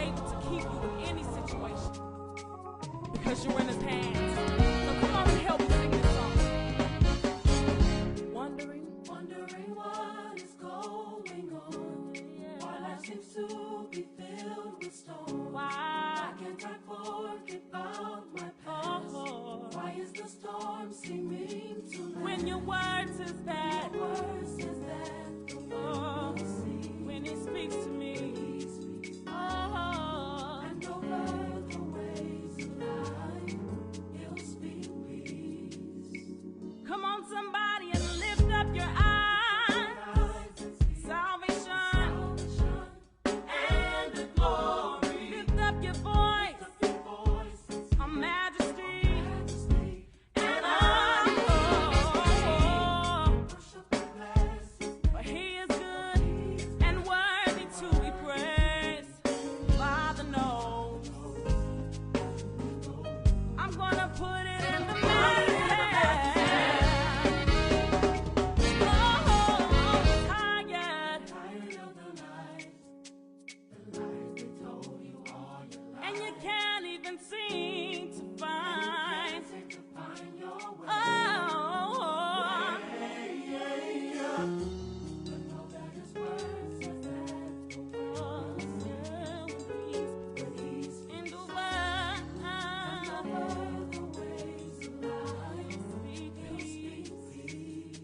able to keep you in any situation because you're in his hands. So come on and help me sing this song. Wondering what is going on. Why life seems to be filled with storm. Why can't I forget about my past? Why is the storm seeming to last? When your word says that, when he speaks to me, and over the ways of life, he'll speak peace. Come on, somebody, and lift up your eyes. Salvation and the glory. Lift up your voice. A majesty and for he is good and worthy to be praised. Father knows I'm gonna put it in the Master's hand. Tired of the lies they told you all your life, and you can't even seem to find your way. But know that his word says that peace in the world, and over the ways of life, he'll speak peace.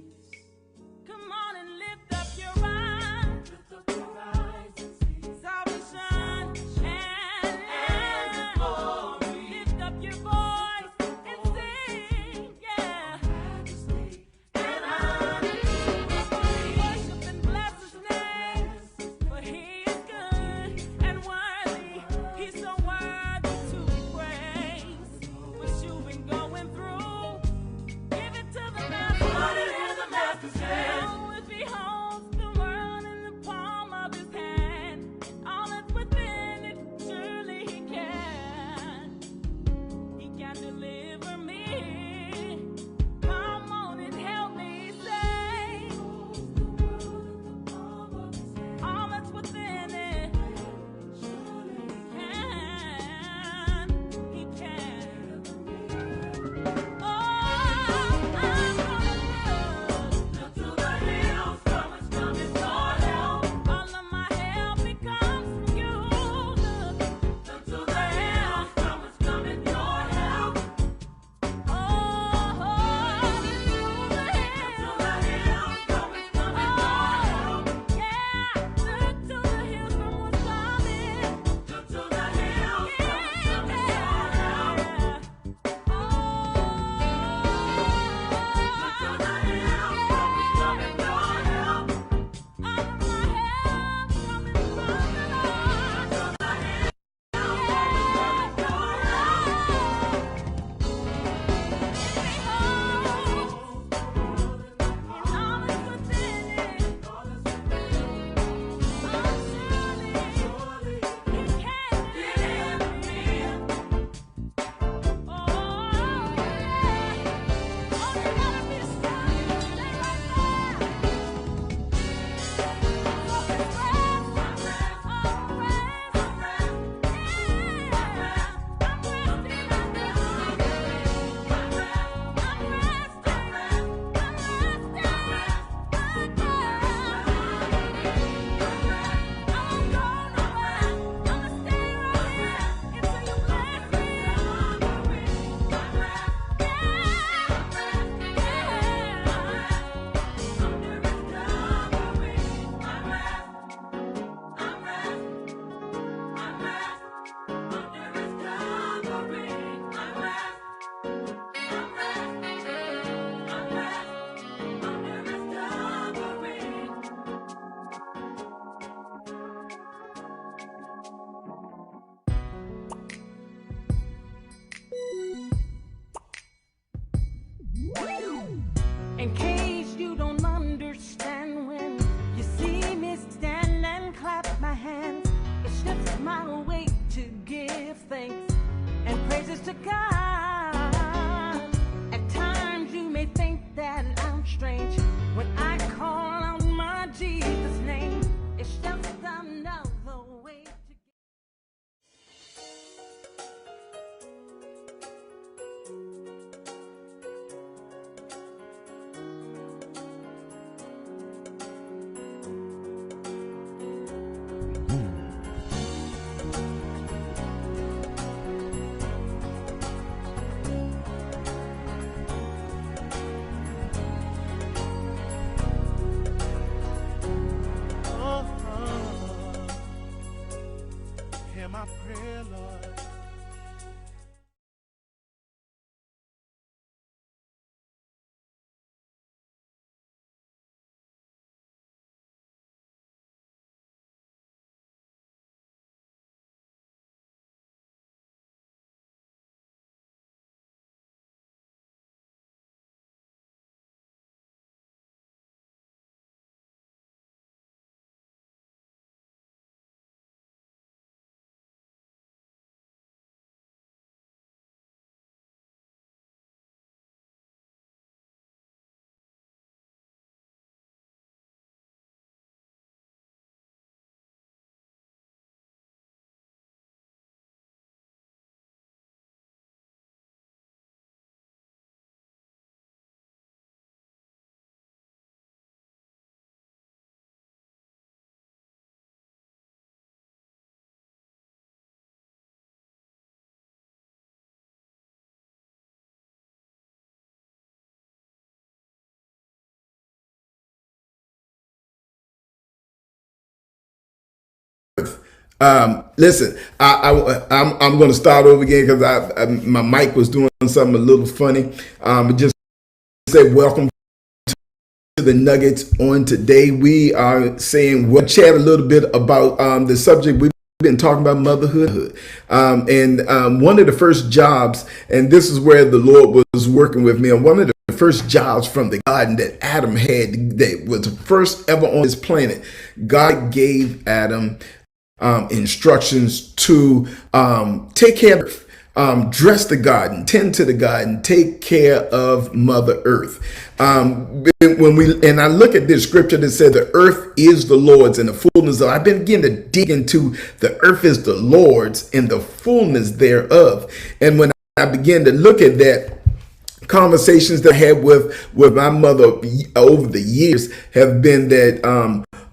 Come on and lift up your eyes. And see salvation and glory. Lift up your voice and sing, yeah. Majesty and honor. Worship and bless his name, for he is good and worthy. He's so worthy to be praised. What you've been going through, give it to the Master. Put it in the Master's hand. Oh, if he holds the world in the palm of his hand, all that's within it, surely he can. He can deliver me. Come on and help me say, all that's within it, surely he can. Oh, I'm gonna look to the hills from which cometh your help. All of my help, it comes from you. Look to the hills from which cometh your help. Oh, look to the hills from which cometh your help. Yeah, look to the hills from which cometh. Look to the hills from which cometh your help. In case you don't understand, when you see me stand and clap my hands, it's just my way to give thanks and praises to God. At times you may think that I'm strange when I call out my Jesus name. It's just another hear my prayer, Lord. Listen, I'm going to start over again because my mic was doing something a little funny. Just say welcome to the Nuggets on today. We are saying we'll chat a little bit about the subject we've been talking about, motherhood. And one of the first jobs, and this is where the Lord was working with me, and one of the first jobs from the garden that Adam had, that was the first ever on this planet. God gave Adam instructions to take care of, dress the garden, tend to the garden, take care of Mother Earth. When I look at this scripture that said the earth is the Lord's and the fullness of, I've been beginning to dig into the earth is the Lord's and the fullness thereof. And when I began to look at that, conversations that I had with my mother over the years have been that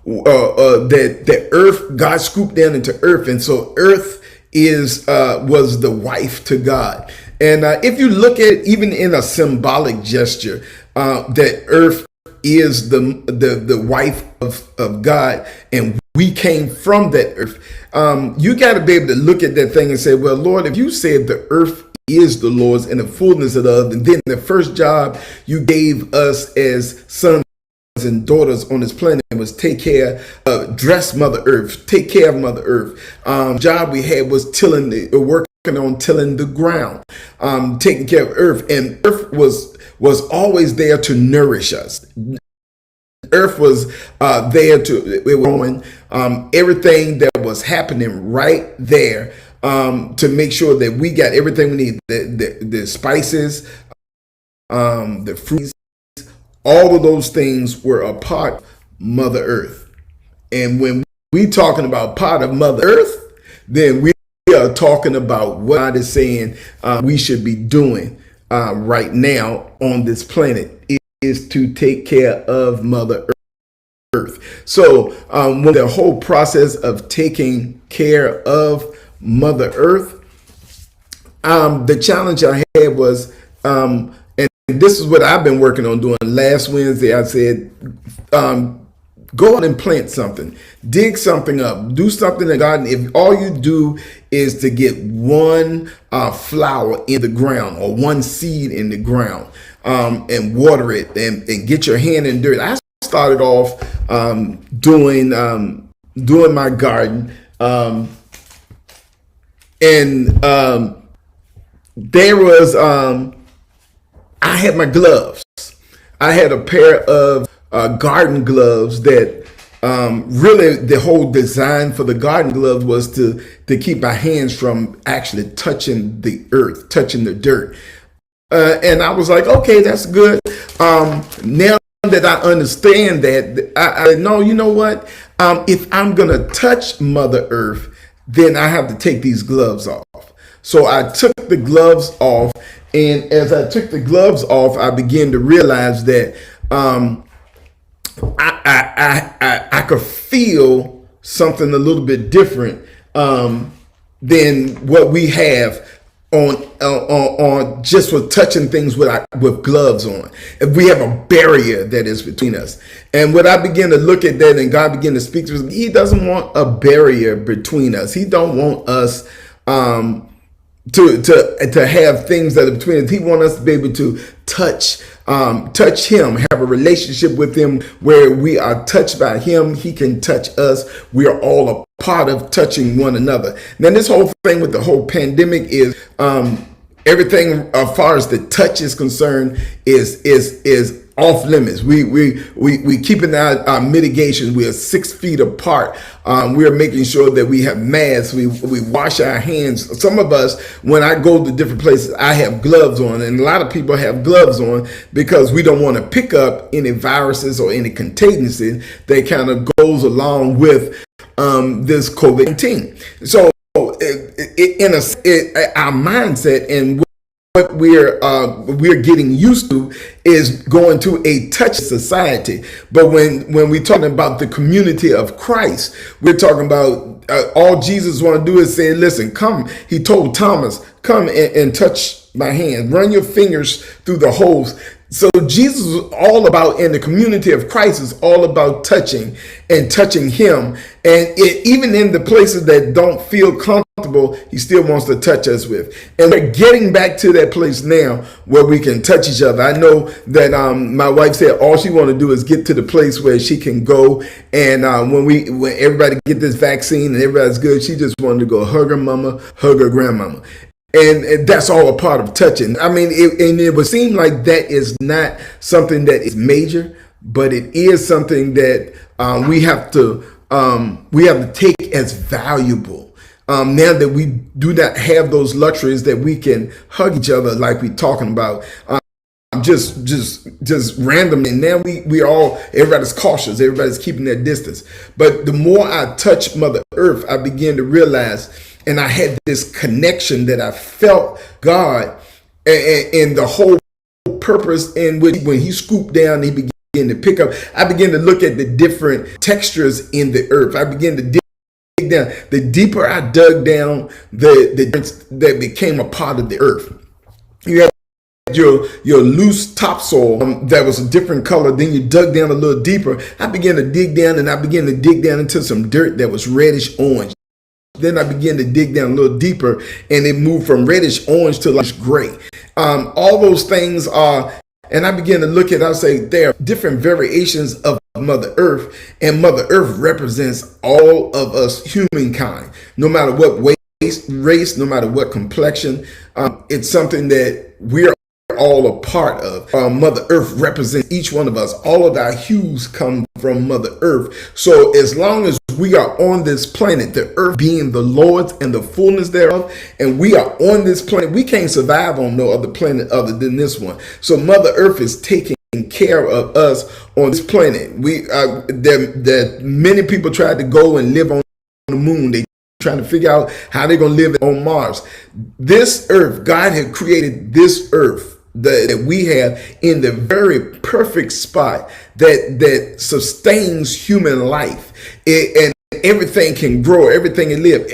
that earth, God scooped down into earth, and so earth was the wife to God. And if you look at it, even in a symbolic gesture, that earth is the wife of God, and we came from that earth. You got to be able to look at that thing and say, well, Lord, if you said the earth is the Lord's and the fullness of the, and then the first job you gave us as sons and daughters on this planet was take care of, dress Mother Earth, take care of Mother Earth. Job we had was working on tilling the ground, taking care of earth, and earth was always there to nourish us. Earth was there to, it was growing, everything that was happening right there, to make sure that we got everything we need, the spices, the fruits, all of those things were a part of Mother Earth. And when we talking about part of Mother Earth, then we are talking about what God is saying we should be doing right now on this planet, is to take care of Mother Earth. So when the whole process of taking care of Mother Earth, the challenge I had was, and this is what I've been working on doing. Last Wednesday, I said, go out and plant something, dig something up, do something in the garden. If all you do is to get one flower in the ground or one seed in the ground, and water it and get your hand in dirt. I started off doing my garden, and there was I had my gloves. I had a pair of garden gloves that really the whole design for the garden gloves was to keep my hands from actually touching the earth, touching the dirt. And I was like, okay, that's good. Now that I understand that, I know, you know what? If I'm going to touch Mother Earth, then I have to take these gloves off. So I took the gloves off. And as I took the gloves off, I began to realize that I could feel something a little bit different than what we have on just for touching things with gloves on. If we have a barrier that is between us, and when I begin to look at that, and God began to speak to us, He doesn't want a barrier between us. He don't want us to have things that are between us. He wants us to be able to touch Him, have a relationship with Him where we are touched by Him. He can touch us. We are all a part of touching one another. Now, this whole thing with the whole pandemic is everything as far as the touch is concerned is off limits. We keeping our mitigation. We are 6 feet apart. We are making sure that we have masks. We wash our hands. Some of us, when I go to different places, I have gloves on, and a lot of people have gloves on because we don't want to pick up any viruses or any contagion that kind of goes along with this COVID-19. So our mindset and what we're getting used to is going to a touch society. But when we're talking about the community of Christ, we're talking about all Jesus want to do is say, listen, come. He told Thomas, come and touch my hand. Run your fingers through the holes. So Jesus is all about, in the community of Christ, is all about touching Him. And even in the places that don't feel comfortable, He still wants to touch us with. And we're getting back to that place now where we can touch each other. I know that my wife said all she want to do is get to the place where she can go. And when everybody get this vaccine and everybody's good, she just wanted to go hug her mama, hug her grandmama. And that's all a part of touching. I mean, it would seem like that is not something that is major, but it is something that we have to take as valuable. Now that we do not have those luxuries that we can hug each other like we're talking about, just randomly. And now everybody's cautious. Everybody's keeping their distance. But the more I touch Mother Earth, I begin to realize, and I had this connection that I felt God and the whole purpose in which when He scooped down, He began to pick up. I began to look at the different textures in the earth. I began to dig down. The deeper I dug down, that became a part of the earth. You had your loose topsoil that was a different color. Then you dug down a little deeper. I began to dig down, and I began to dig down into some dirt that was reddish orange. Then I began to dig down a little deeper, and it moved from reddish orange to like gray. All those things are, and I began to look at, I'll say there are different variations of Mother Earth, and Mother Earth represents all of us humankind, no matter what race, no matter what complexion. It's something that we're all a part of. Mother Earth represents each one of us. All of our hues come from Mother Earth. So as long as we are on this planet, the earth being the Lord's and the fullness thereof, and we are on this planet, we can't survive on no other planet other than this one. So Mother Earth is taking care of us on this planet. There many people tried to go and live on the moon. They trying to figure out how they're going to live on Mars. This earth, God had created this earth that we have in the very perfect spot that sustains human life, and everything can grow, everything can live.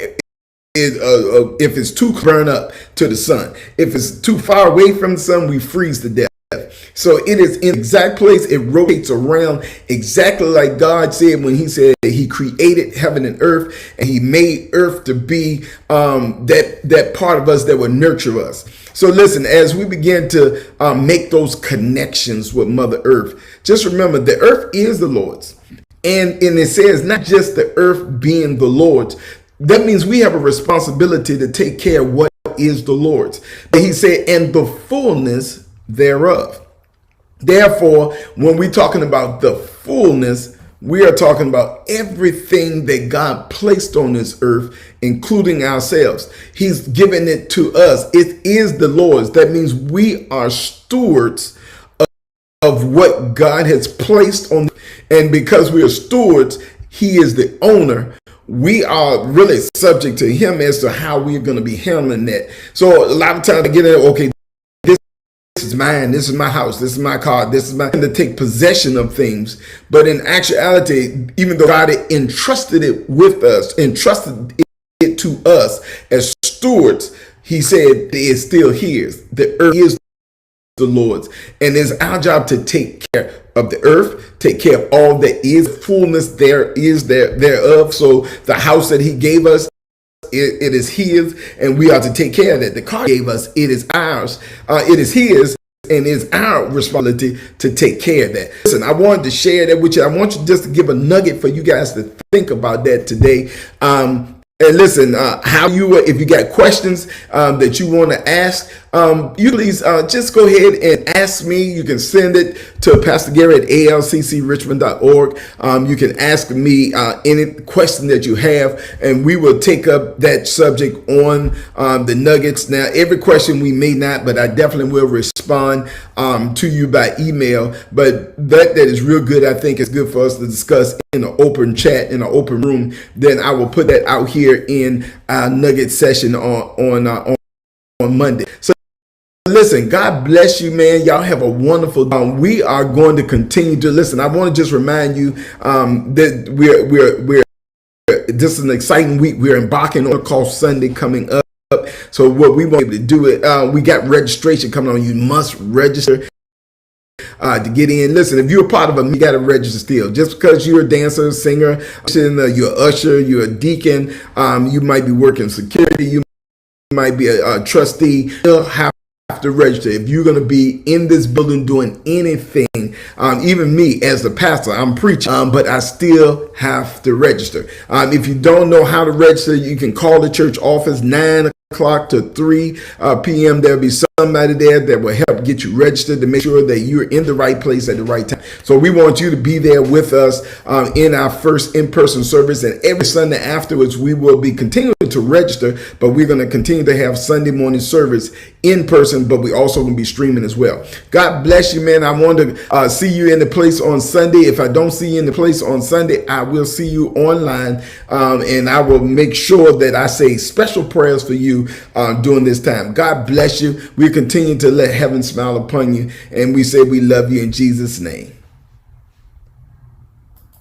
If it's too burn up to the sun, if it's too far away from the sun, we freeze to death. So it is in the exact place. It rotates around exactly like God said when He said that He created heaven and earth, and He made earth to be that part of us that would nurture us. So listen, as we begin to make those connections with Mother Earth, just remember the earth is the Lord's. And it says not just the earth being the Lord's. That means we have a responsibility to take care of what is the Lord's. But He said, and the fullness thereof. Therefore, when we're talking about the fullness, we are talking about everything that God placed on this earth, including ourselves. He's given it to us. It is the Lord's. That means we are stewards of what God has placed on. And because we are stewards, He is the owner. We are really subject to Him as to how we're going to be handling that. So a lot of times I get it, okay, this is mine, this is my house, this is my car, this is my, to take possession of things. But in actuality, even though God entrusted it with us, entrusted it to us as stewards, he said it's still his. The earth is the Lord's, and it's our job to take care of the earth, take care of all that is fullness thereof. So the house that he gave us, it is his, and we are to take care of that. The car he gave us, it is ours. It is his, and it's our responsibility to take care of that. Listen, I wanted to share that with you. I want you just to give a nugget for you guys to think about that today. And listen, if you got questions that you want to ask, you please just go ahead and ask me. You can send it to Pastor Gary at alccrichmond.org. You can ask me any question that you have, and we will take up that subject on the nuggets. Now, every question we may not, but I definitely will respond to you by email. But that is real good. I think it's good for us to discuss in an open chat, in an open room. Then I will put that out here in our nugget session on Monday. So listen, God bless you, man. Y'all have a wonderful day. We are going to continue to listen. I want to just remind you that we're this is an exciting week. We're embarking on a call Sunday coming up. So what we want to do it, we got registration coming on. You must register to get in. Listen, if you're a part of them, you got to register still. Just because you're a dancer, singer, you're an usher, you're a deacon, you might be working security, you might be a trustee, you'll have to register. If you're going to be in this building doing anything, even me as the pastor, I'm preaching, but I still have to register. If you don't know how to register, you can call the church office 9 o'clock to 3 p.m. There'll be somebody there that will help get you registered to make sure that you're in the right place at the right time. So we want you to be there with us in our first in-person service, and every Sunday afterwards we will be continuing to register, but we're going to continue to have Sunday morning service in person, but we also going to be streaming as well. God bless you, man. I want to see you in the place on Sunday. If I don't see you in the place on Sunday, I will see you online, and I will make sure that I say special prayers for you during this time. God bless you. We continue to let heaven smile upon you, and we say we love you in Jesus' name.